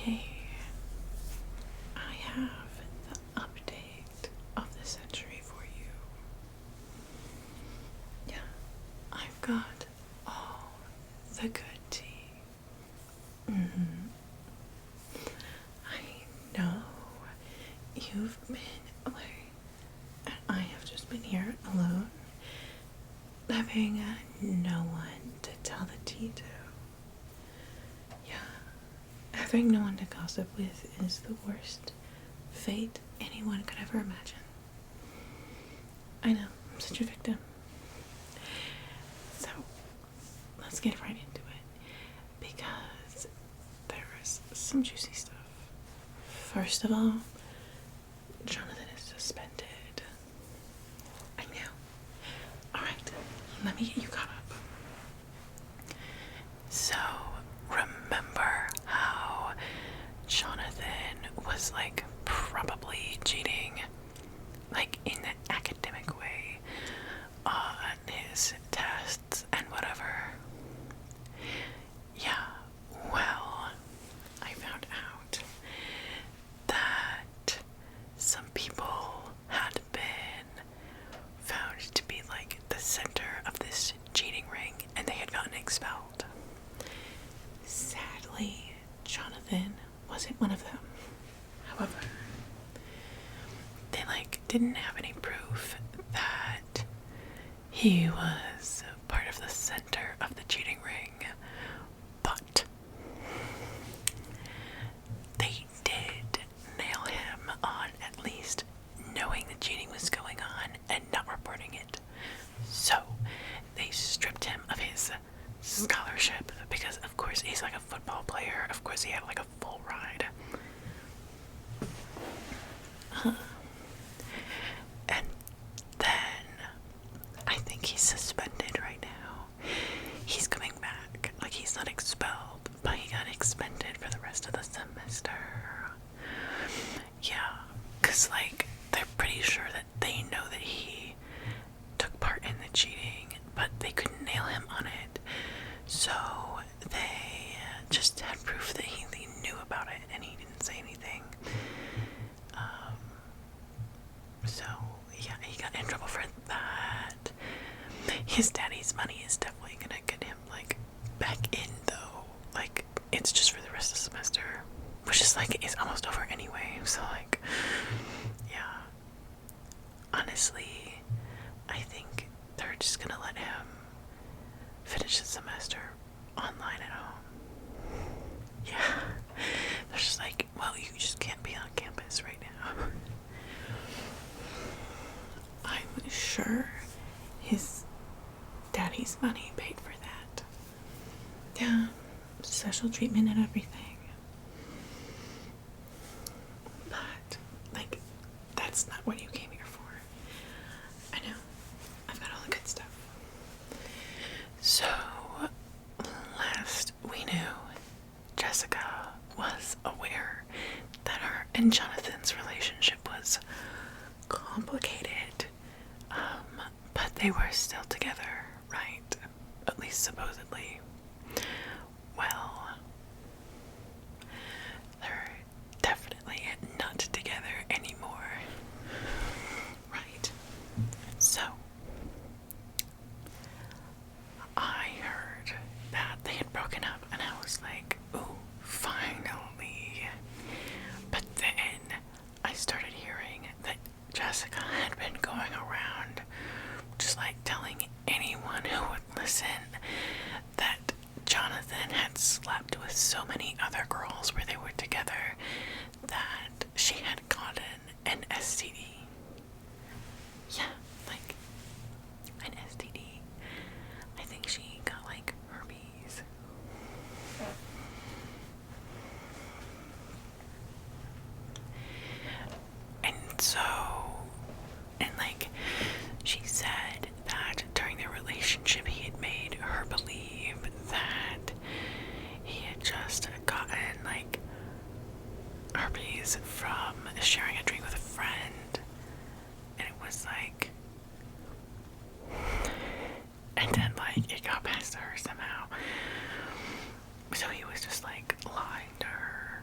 Hey, I have the update of the century for you. Yeah, I've got all the good tea. I know you've been away, and I have just been here alone, having no one to tell the tea to. Yeah, having no one to gossip with is the worst fate anyone could ever imagine. I know, I'm such a victim. So, let's get right into it, because there's some juicy stuff. First of all, Jonathan is suspended. I know. Alright, let me get you caught up. So, remember how Jonathan was probably cheating, in an academic way, on his tests and whatever? Yeah, well, I found out that some people had been found to be the center of this cheating ring, and they had gotten expelled. Sadly, Jonathan wasn't one of them. However, they didn't have any proof that he was part of the center of the cheating ring, but they did nail him on at least knowing the cheating was going on and not reporting it. So they stripped him of his scholarship because, of course, he's a football player. Of course, he had a full ride. And then I think he's suspended right now. He's coming back. He's not expelled, but he got expended for the rest of the semester. Yeah, because they're pretty sure that they know that he took part in the cheating, but they couldn't nail him on it. So they just had proof that he knew about it and he didn't say anything. So yeah, he got in trouble for that. His daddy's money is definitely gonna get him back in though. It's just for the rest of the semester, which is it's almost over anyway. So yeah. Honestly, I think they're just gonna let him finish the semester online at home. Yeah. They're just well, you just can't be on campus right now. I'm sure his daddy's money paid for that. Yeah, special treatment and everything. But, that's not what you came here for. I know. I've got all the good stuff. So, last we knew, Jessica was aware that her and Jonathan's relationship was complicated. But they were still together, right? At least supposedly. Well, they're definitely not together anymore. Right. So, I heard that they had broken up, and I was ooh, finally. But then I started hearing that Jessica had been going around just telling anyone who would listen that Jonathan had slept with so many other girls where they were together that she had gotten an STD. Yeah, an STD. I think she got herpes. And so, she said that during their relationship he had made her believe that he had just gotten herpes from sharing a drink with a friend. And it was and then it got past her somehow. So he was just lying to her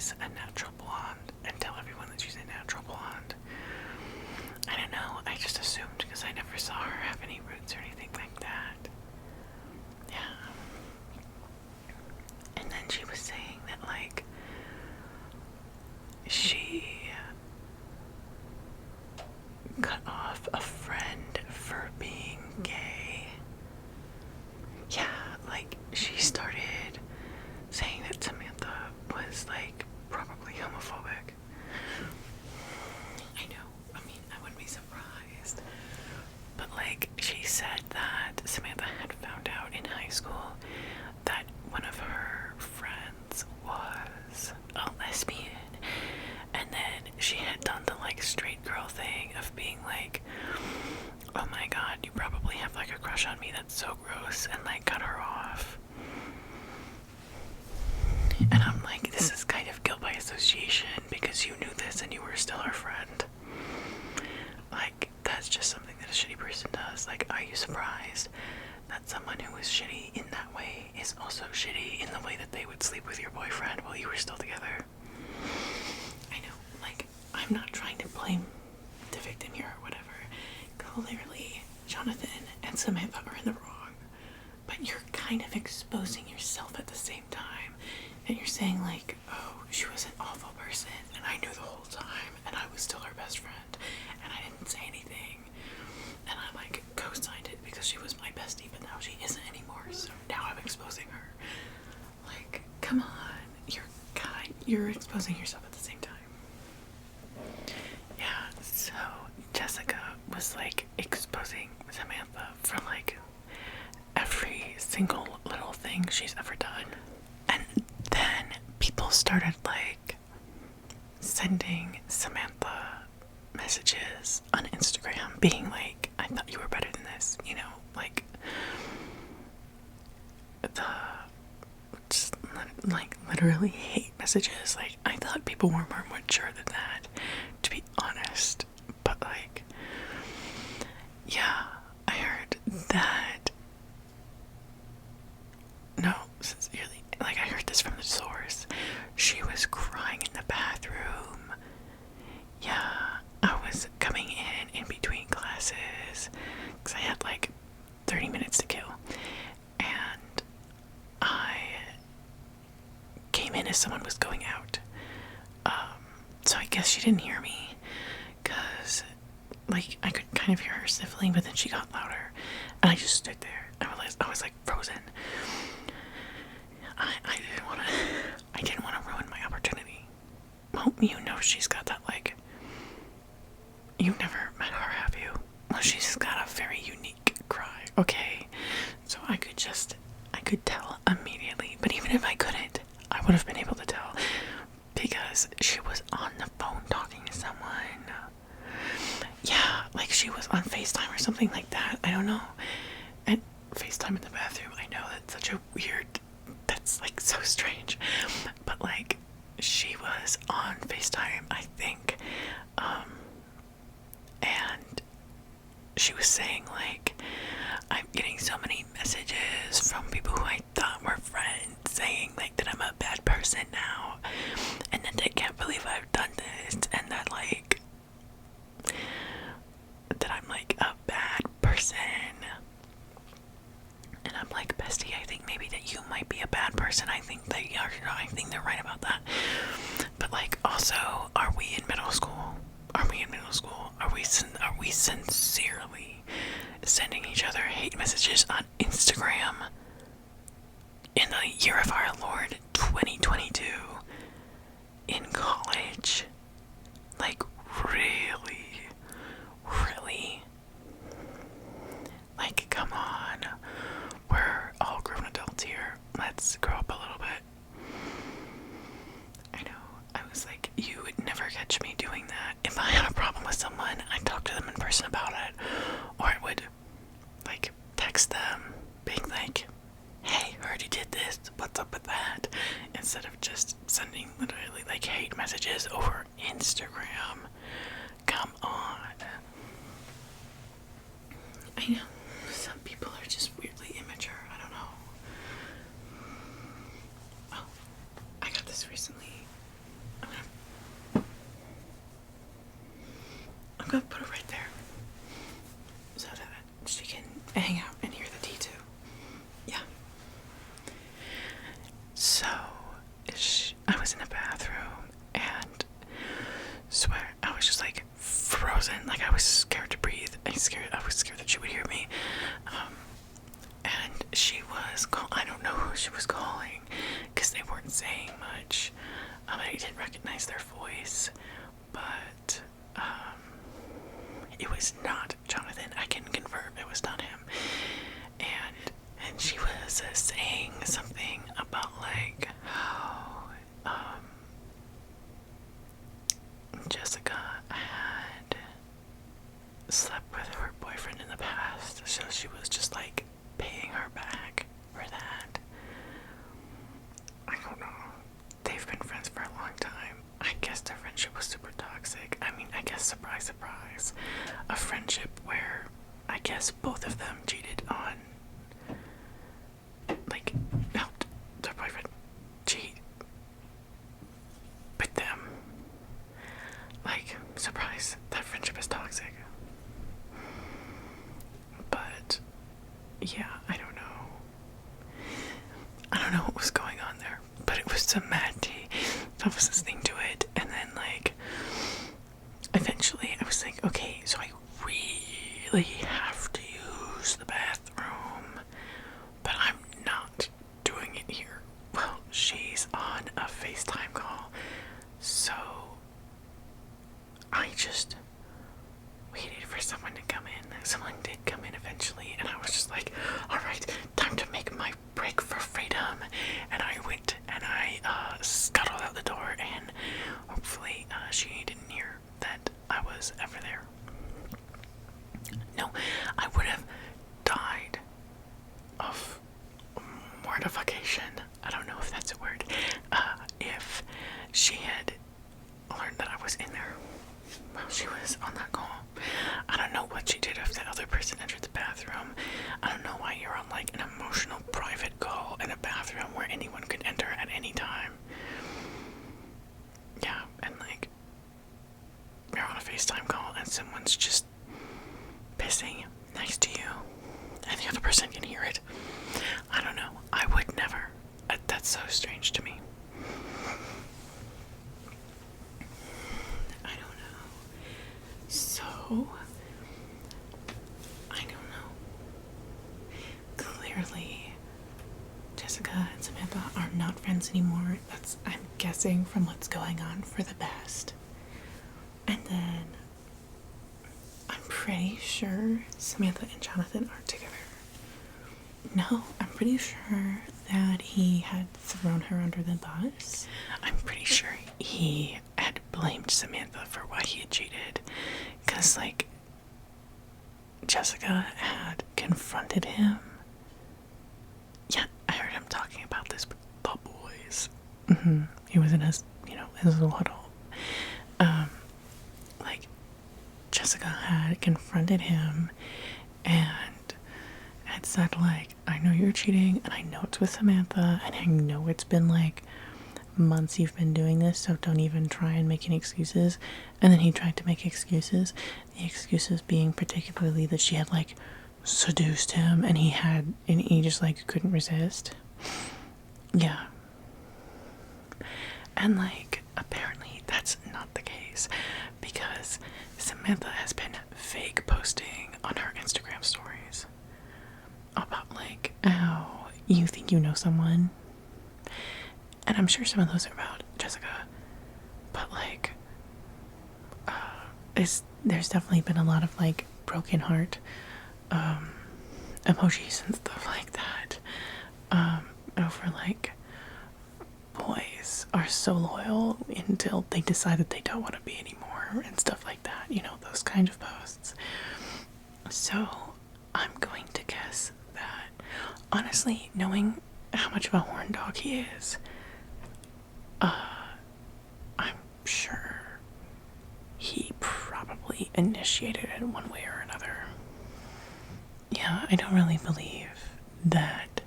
is a natural blonde and tell everyone that she's a natural blonde. I don't know, I just assumed because I never saw her have any roots or anything like that. Yeah. And then she was saying that, like, she cut off a friend for being gay. Yeah, like, she started saying that Samantha was, like, probably homophobic. I know, I mean, I wouldn't be surprised. But, like, she said that Samantha had found out in high school that one of her friends was a lesbian. And then she had done the, like, straight girl thing of being like, oh my god, you probably have, like, a crush on me, that's so gross, and, like, cut her off. And I'm like, this is kind of guilt by association because you knew this and you were still her friend. Like, that's just something that a shitty person does. Like, are you surprised that someone who is shitty in that way is also shitty in the way that they would sleep with your boyfriend while you were still together? I know, like, I'm not trying to blame the victim here or whatever. Clearly, Jonathan and Samantha are in the wrong, but you're kind of exposing yourself at the same time. And you're saying, like, oh, she was an awful person, and I knew the whole time, and I was still her best friend, and I didn't say anything. And I, like, co-signed it because she was my bestie, but now she isn't anymore, so now I'm exposing her. Like, come on, you're exposing yourself at the same time. Yeah, so Jessica was, like, exposing Samantha for, like, every single little thing she's ever done. And then people started, like, sending Samantha messages on Instagram being like, I thought you were better than this, you know, like, just, like, literally hate messages. Like, I thought people were more mature than that, to be honest. But, like, yeah, I heard that. No, sincerely, like, I heard this from the source. She was crying in the bathroom. Yeah, I was coming in between classes because I had, like, 30 minutes to kill. And I came in as someone was going out. So I guess she didn't hear me because, like, I could kind of hear her sniffling, but then she got louder. And I just stood there. I was like, frozen. I didn't want to ruin my opportunity. Well, you know she's got that, like, you've never met her, have you? Well, she's got a very unique cry, okay? So I could tell immediately, but even if I couldn't, I would have been able to tell because she was on the phone talking to someone. Yeah, like she was on FaceTime or something like that, I don't know. And FaceTime in the bathroom, I know that's such a weird, that's, like, so strange, but, like, she was on FaceTime, I think, and she was saying, like, I'm getting so many messages from people who I thought were friends saying, like, that I'm a bad person now, and that they can't believe I've done this, and that, like, that I'm, like, a bad person. And I'm like, bestie, I think maybe that you might be a bad person. I think they're right about that. But, like, also, are we in middle school? Are we sincerely sending each other hate messages on Instagram in the year of our Lord 2022 in college? Like, really? Like, come on. We're all grown adults here. Let's grow up a little bit. I know. I was like, you would never catch me doing that. If I had a problem with someone, I'd talk to them in person about it. Or I would, like, text them, being like, hey, heard you did this. What's up with that? Instead of just sending literally, like, hate messages over Instagram. Come on. I know. Some people are just weirdly immature. I don't know. Oh, I got this recently. gonna put it right there so that she can hang out and hear the tea too. Yeah. So, I was in the bathroom and swear I was just like frozen. Like I was scared to breathe. I was scared that she would hear me. And she was I don't know who she was calling because they weren't saying much. I didn't recognize their voice, but it was not Jonathan. I can confirm it was not him. And she was saying something about like how Jessica had slept with her boyfriend in the past, so she was just like paying her back for that. I don't know. They've been friends for a long time. I guess their friendship was super toxic. I mean, I guess surprise, surprise. A friendship where I guess both of them cheated on, like, helped their boyfriend cheat with them. Like, surprise, that friendship is toxic. But, yeah, I don't know. I don't know what was going on there, but it was some mad tea. I was listening to it, and then, like, eventually I was like, okay, so I really have to use the bathroom, but I'm not doing it here. Well, she's on a FaceTime call, so I just waited for someone to come in. Someone did come in eventually, and I was just like, alright, time to make my break for freedom. And I went and I scuttled out the door, and hopefully she didn't hear that I was ever there. No, I would have died of mortification. I don't know if that's a word. If she had learned that I was in there while she was on that call. I don't know what she did if the other person entered the bathroom. I don't know why you're on like an emotional private call in a bathroom where anyone could enter at any time. Yeah, and like you're on a FaceTime call and someone's just pissing next to you and the other person can hear it. I don't know. I would never. That's so strange to me. I don't know. So, I don't know. Clearly, Jessica and Samantha are not friends anymore. That's, I'm guessing from what's going on, for the best. And then, I'm pretty sure Samantha and Jonathan aren't together. No, I'm pretty sure that he had thrown her under the bus. I'm pretty sure he had blamed Samantha for why he had cheated. Because, like, Jessica had confronted him. Yeah, I heard him talking about this with the boys. He was in his, his little huddle. Like, Jessica had confronted him and had said, like, I know you're cheating, and I know it's with Samantha, and I know it's been, like, months you've been doing this, so don't even try and make any excuses. And then he tried to make excuses. The excuses being particularly that she had, like, seduced him, and he just, like, couldn't resist. Yeah. And, like, apparently that's not the case, because Samantha has been fake posting on her Instagram stories about, like, how you think you know someone. And I'm sure some of those are about Jessica, but, like, there's definitely been a lot of, like, broken heart emojis and stuff like that, over, like, boys are so loyal until they decide that they don't want to be anymore and stuff like that, those kind of posts. So I'm going to guess that, honestly, knowing how much of a horn dog he is, I'm sure he probably initiated it in one way or another. Yeah, I don't really believe that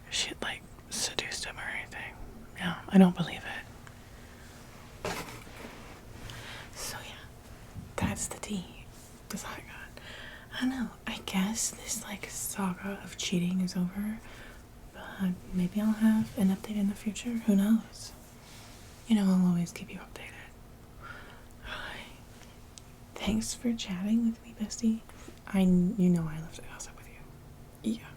she had, like, seduced him or anything. Yeah, I don't believe it. So yeah, that's that's the tea. That's all I got. I don't know. I guess this like saga of cheating is over, but maybe I'll have an update in the future. Who knows? You know, I'll always keep you updated. Alright. Thanks for chatting with me, bestie. You know I love to gossip with you. Yeah.